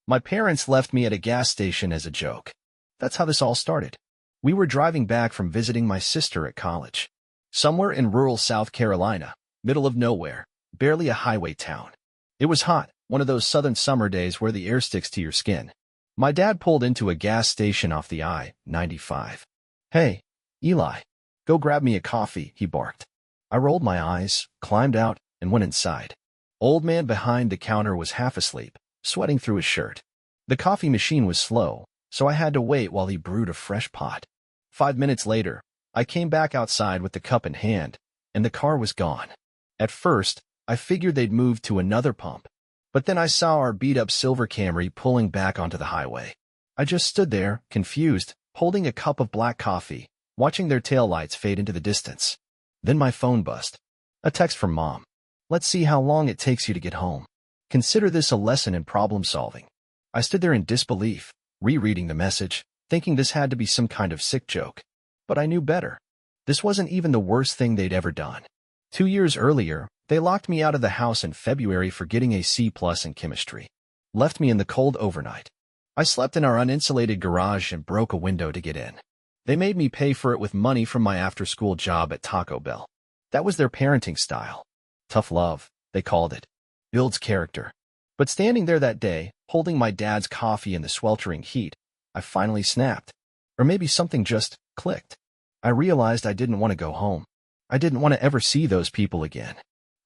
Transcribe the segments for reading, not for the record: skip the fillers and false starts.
My parents left me at a gas station as a joke. That's how this all started. We were driving back from visiting my sister at college. Somewhere in rural South Carolina, middle of nowhere, barely a highway town. It was hot, one of those southern summer days where the air sticks to your skin. My dad pulled into a gas station off the I-95. "Hey, Eli, go grab me a coffee," he barked. I rolled my eyes, climbed out, and went inside. Old man behind the counter was half asleep, sweating through his shirt. The coffee machine was slow, so I had to wait while he brewed a fresh pot. 5 minutes later, I came back outside with the cup in hand, and the car was gone. At first, I figured they'd moved to another pump, but then I saw our beat-up silver Camry pulling back onto the highway. I just stood there, confused, holding a cup of black coffee, watching their taillights fade into the distance. Then my phone buzzed. A text from Mom. "Let's see how long it takes you to get home. Consider this a lesson in problem solving." I stood there in disbelief, rereading the message, thinking this had to be some kind of sick joke. But I knew better. This wasn't even the worst thing they'd ever done. 2 years earlier, they locked me out of the house in February for getting a C+ in chemistry. Left me in the cold overnight. I slept in our uninsulated garage and broke a window to get in. They made me pay for it with money from my after-school job at Taco Bell. That was their parenting style. Tough love, they called it. Builds character. But standing there that day, holding my dad's coffee in the sweltering heat, I finally snapped. Or maybe something just clicked. I realized I didn't want to go home. I didn't want to ever see those people again.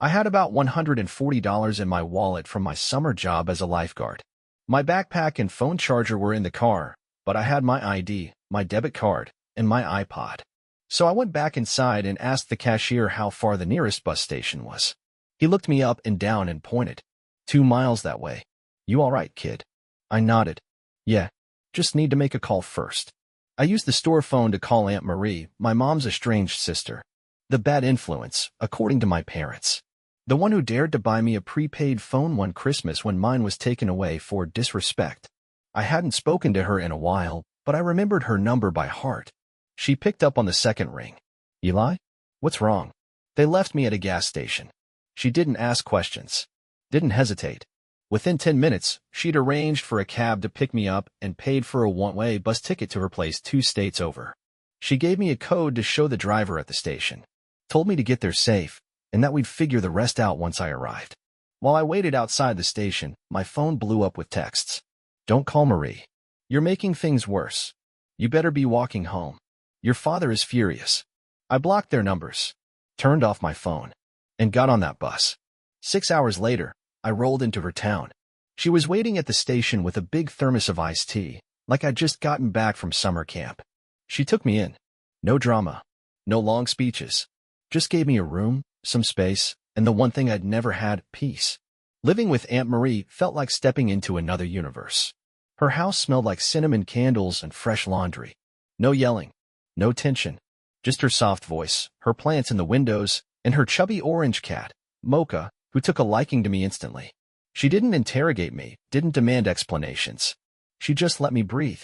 I had about $140 in my wallet from my summer job as a lifeguard. My backpack and phone charger were in the car, but I had my ID, my debit card, and my iPod. So I went back inside and asked the cashier how far the nearest bus station was. He looked me up and down and pointed. 2 miles that way. "You all right, kid?" I nodded. "Yeah, just need to make a call first." I used the store phone to call Aunt Marie, my mom's estranged sister. The bad influence, according to my parents. The one who dared to buy me a prepaid phone one Christmas when mine was taken away for disrespect. I hadn't spoken to her in a while, but I remembered her number by heart. She picked up on the second ring. "Eli? What's wrong?" They left me at a gas station. She didn't ask questions. Didn't hesitate. Within 10 minutes, she'd arranged for a cab to pick me up and paid for a one-way bus ticket to her place 2 states over. She gave me a code to show the driver at the station. Told me to get there safe, and that we'd figure the rest out once I arrived. While I waited outside the station, my phone blew up with texts. "Don't call Marie. You're making things worse. You better be walking home. Your father is furious." I blocked their numbers, turned off my phone, and got on that bus. 6 hours later, I rolled into her town. She was waiting at the station with a big thermos of iced tea, like I'd just gotten back from summer camp. She took me in. No drama. No long speeches. Just gave me a room, some space, and the one thing I'd never had, peace. Living with Aunt Marie felt like stepping into another universe. Her house smelled like cinnamon candles and fresh laundry. No yelling. No tension. Just her soft voice, her plants in the windows, and her chubby orange cat, Mocha, who took a liking to me instantly. She didn't interrogate me, didn't demand explanations. She just let me breathe.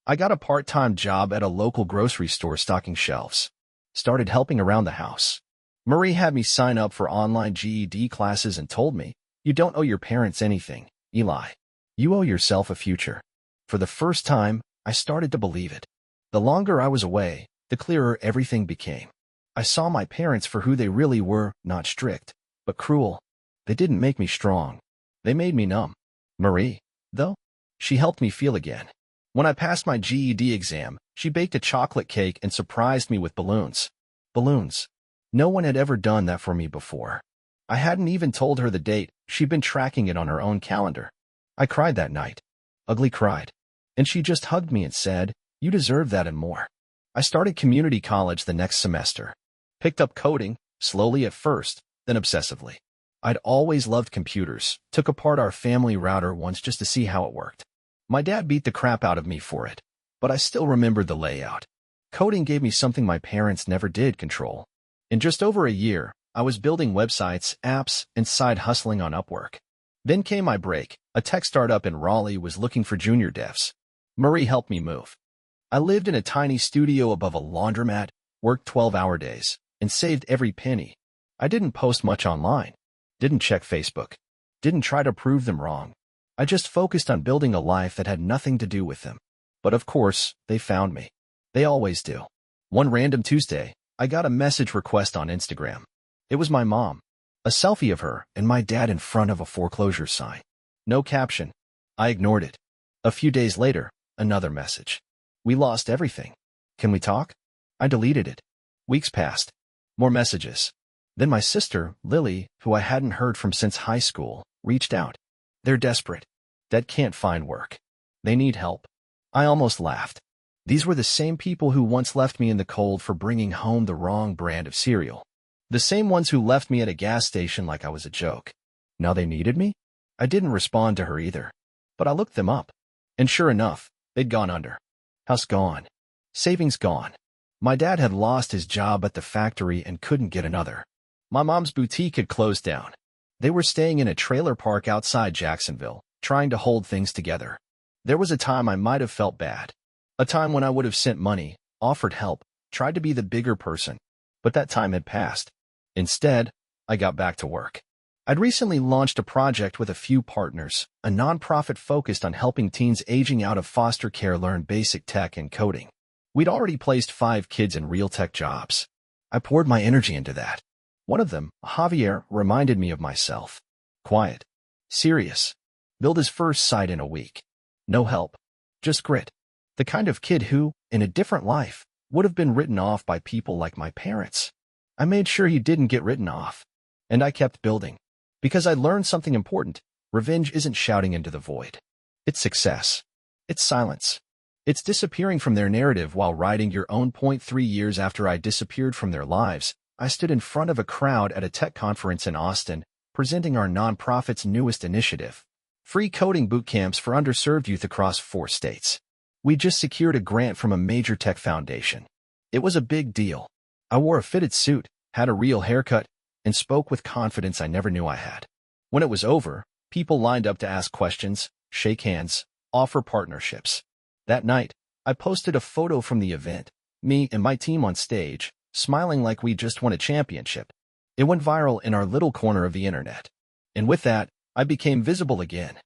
I got a part-time job at a local grocery store stocking shelves. Started helping around the house. Marie had me sign up for online GED classes and told me, "You don't owe your parents anything, Eli. You owe yourself a future." For the first time, I started to believe it. The longer I was away, the clearer everything became. I saw my parents for who they really were, not strict, but cruel. They didn't make me strong. They made me numb. Marie, though, she helped me feel again. When I passed my GED exam, she baked a chocolate cake and surprised me with balloons. Balloons. No one had ever done that for me before. I hadn't even told her the date. She'd been tracking it on her own calendar. I cried that night. Ugly cried. And she just hugged me and said, "You deserve that and more." I started community college the next semester. Picked up coding, slowly at first, then obsessively. I'd always loved computers, took apart our family router once just to see how it worked. My dad beat the crap out of me for it, but I still remembered the layout. Coding gave me something my parents never did control. In just over a year, I was building websites, apps, and side hustling on Upwork. Then came my break. A tech startup in Raleigh was looking for junior devs. Marie helped me move. I lived in a tiny studio above a laundromat, worked 12-hour days, and saved every penny. I didn't post much online. Didn't check Facebook. Didn't try to prove them wrong. I just focused on building a life that had nothing to do with them. But of course, they found me. They always do. One random Tuesday, I got a message request on Instagram. It was my mom. A selfie of her and my dad in front of a foreclosure sign. No caption. I ignored it. A few days later, another message. We lost everything. Can we talk? I deleted it. Weeks passed. More messages. Then my sister, Lily, who I hadn't heard from since high school, reached out. They're desperate. Dad can't find work. They need help. I almost laughed. These were the same people who once left me in the cold for bringing home the wrong brand of cereal. The same ones who left me at a gas station like I was a joke. Now they needed me? I didn't respond to her either. But I looked them up. And sure enough, they'd gone under. House gone. Savings gone. My dad had lost his job at the factory and couldn't get another. My mom's boutique had closed down. They were staying in a trailer park outside Jacksonville, trying to hold things together. There was a time I might have felt bad. A time when I would have sent money, offered help, tried to be the bigger person. But that time had passed. Instead, I got back to work. I'd recently launched a project with a few partners, a nonprofit focused on helping teens aging out of foster care learn basic tech and coding. We'd already placed 5 kids in real tech jobs. I poured my energy into that. One of them, Javier, reminded me of myself. Quiet. Serious. Built his first site in a week. No help. Just grit. The kind of kid who, in a different life, would have been written off by people like my parents. I made sure he didn't get written off. And I kept building. Because I learned something important. Revenge isn't shouting into the void. It's success. It's silence. It's disappearing from their narrative while writing your own. 3 years after I disappeared from their lives, I stood in front of a crowd at a tech conference in Austin, presenting our nonprofit's newest initiative, free coding boot camps for underserved youth across 4 states. We just secured a grant from a major tech foundation. It was a big deal. I wore a fitted suit, had a real haircut, and spoke with confidence I never knew I had. When it was over, people lined up to ask questions, shake hands, offer partnerships. That night, I posted a photo from the event, me and my team on stage, smiling like we just won a championship. It went viral in our little corner of the internet. And with that, I became visible again.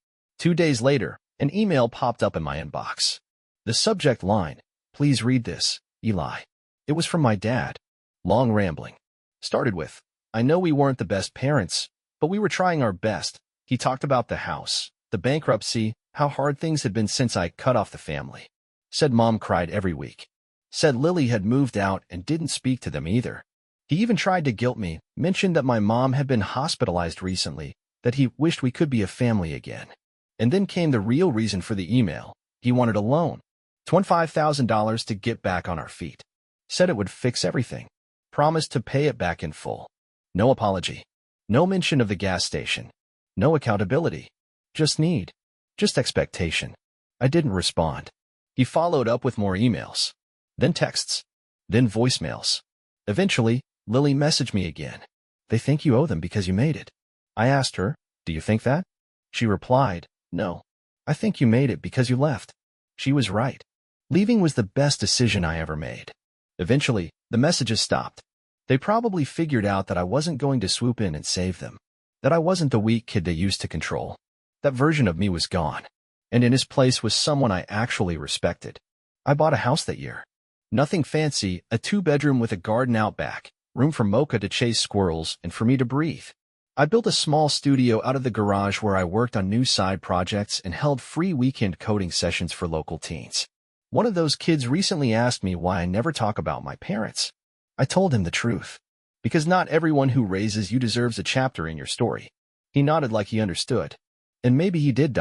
2 days later, an email popped up in my inbox. The subject line, "Please read this, Eli." It was from my dad. Long rambling. Started with, "I know we weren't the best parents, but we were trying our best." He talked about the house, the bankruptcy, how hard things had been since I cut off the family. Said mom cried every week. Said Lily had moved out and didn't speak to them either. He even tried to guilt me, mentioned that my mom had been hospitalized recently, that he wished we could be a family again. And then came the real reason for the email. He wanted a loan. $25,000 to get back on our feet. Said it would fix everything. Promised to pay it back in full. No apology. No mention of the gas station. No accountability. Just need. Just expectation. I didn't respond. He followed up with more emails. Then texts. Then voicemails. Eventually, Lily messaged me again. "They think you owe them because you made it." I asked her, "Do you think that?" She replied, "No. I think you made it because you left." She was right. Leaving was the best decision I ever made. Eventually, the messages stopped. They probably figured out that I wasn't going to swoop in and save them. That I wasn't the weak kid they used to control. That version of me was gone. And in his place was someone I actually respected. I bought a house that year. Nothing fancy, a 2-bedroom with a garden out back, room for Mocha to chase squirrels and for me to breathe. I built a small studio out of the garage where I worked on new side projects and held free weekend coding sessions for local teens. One of those kids recently asked me why I never talk about my parents. I told him the truth. Because not everyone who raises you deserves a chapter in your story. He nodded like he understood. And maybe he did.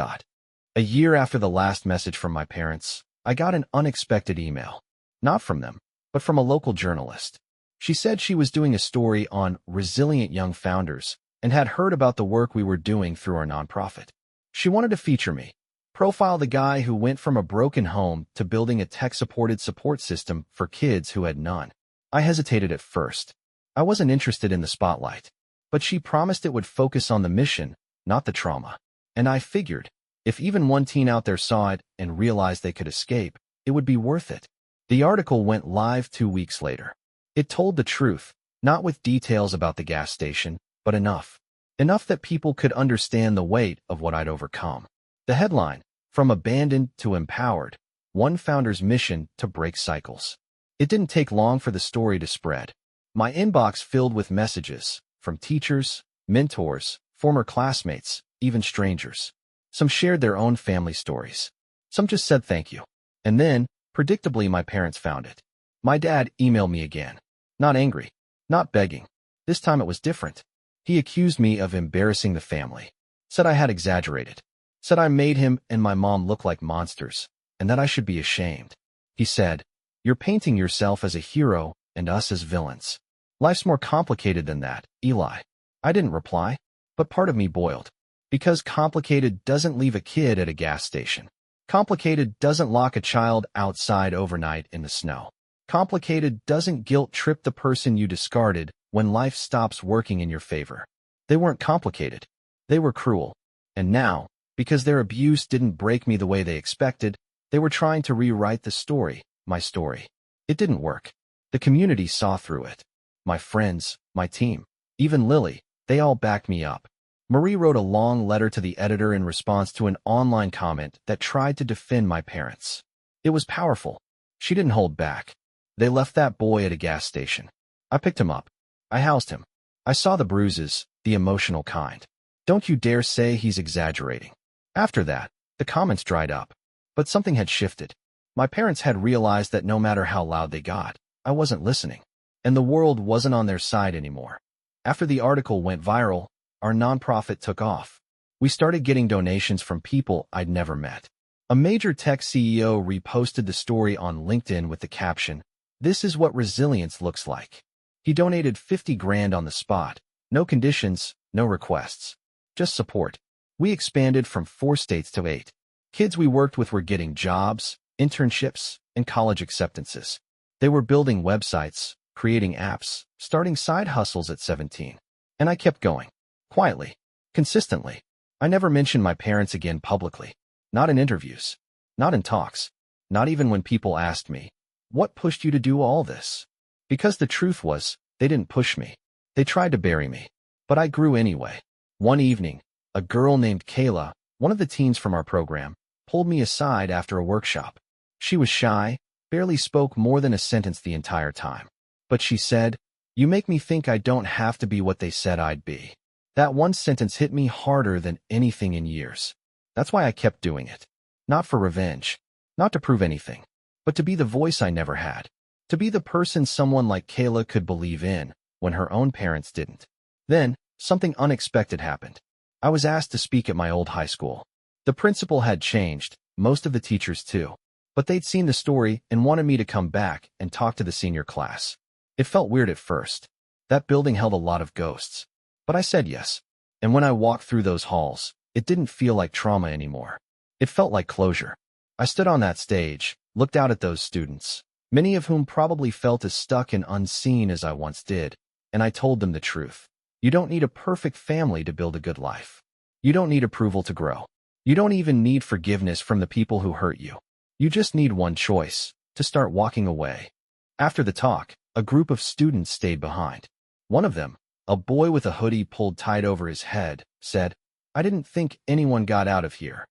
A year after the last message from my parents, I got an unexpected email. Not from them, but from a local journalist. She said she was doing a story on resilient young founders and had heard about the work we were doing through our nonprofit. She wanted to feature me, profile the guy who went from a broken home to building a tech-supported support system for kids who had none. I hesitated at first. I wasn't interested in the spotlight, but she promised it would focus on the mission, not the trauma. And I figured, if even one teen out there saw it and realized they could escape, it would be worth it. The article went live 2 weeks later. It told the truth, not with details about the gas station, but enough. Enough that people could understand the weight of what I'd overcome. The headline, From Abandoned to Empowered, One Founder's Mission to Break Cycles. It didn't take long for the story to spread. My inbox filled with messages from teachers, mentors, former classmates, even strangers. Some shared their own family stories. Some just said thank you. And then, predictably, my parents found it. My dad emailed me again. Not angry. Not begging. This time it was different. He accused me of embarrassing the family. Said I had exaggerated. Said I made him and my mom look like monsters, and that I should be ashamed. He said, "You're painting yourself as a hero and us as villains. Life's more complicated than that, Eli." I didn't reply, but part of me boiled. Because complicated doesn't leave a kid at a gas station. Complicated doesn't lock a child outside overnight in the snow. Complicated doesn't guilt trip the person you discarded when life stops working in your favor. They weren't complicated. They were cruel. And now, because their abuse didn't break me the way they expected, they were trying to rewrite the story, my story. It didn't work. The community saw through it. My friends, my team, even Lily, they all backed me up. Marie wrote a long letter to the editor in response to an online comment that tried to defend my parents. It was powerful. She didn't hold back. They left that boy at a gas station. I picked him up. I housed him. I saw the bruises, the emotional kind. Don't you dare say he's exaggerating. After that, the comments dried up. But something had shifted. My parents had realized that no matter how loud they got, I wasn't listening. And the world wasn't on their side anymore. After the article went viral, our nonprofit took off. We started getting donations from people I'd never met. A major tech CEO reposted the story on LinkedIn with the caption, "This is what resilience looks like." He donated 50 grand on the spot. No conditions, no requests. Just support. We expanded from 4 states to 8. Kids we worked with were getting jobs, internships, and college acceptances. They were building websites, creating apps, starting side hustles at 17. And I kept going. Quietly. Consistently. I never mentioned my parents again publicly. Not in interviews. Not in talks. Not even when people asked me, "What pushed you to do all this?" Because the truth was, they didn't push me. They tried to bury me. But I grew anyway. One evening, a girl named Kayla, one of the teens from our program, pulled me aside after a workshop. She was shy, barely spoke more than a sentence the entire time. But she said, "You make me think I don't have to be what they said I'd be." That one sentence hit me harder than anything in years. That's why I kept doing it. Not for revenge. Not to prove anything. But to be the voice I never had. To be the person someone like Kayla could believe in when her own parents didn't. Then, something unexpected happened. I was asked to speak at my old high school. The principal had changed, most of the teachers too. But they'd seen the story and wanted me to come back and talk to the senior class. It felt weird at first. That building held a lot of ghosts. But I said yes. And when I walked through those halls, it didn't feel like trauma anymore. It felt like closure. I stood on that stage, looked out at those students, many of whom probably felt as stuck and unseen as I once did, and I told them the truth. You don't need a perfect family to build a good life. You don't need approval to grow. You don't even need forgiveness from the people who hurt you. You just need one choice, to start walking away. After the talk, a group of students stayed behind. One of them, a boy with a hoodie pulled tight over his head, said, "I didn't think anyone got out of here."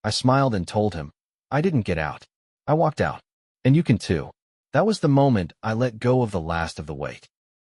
I smiled and told him, "I didn't get out. I walked out. And you can too." That was the moment I let go of the last of the weight.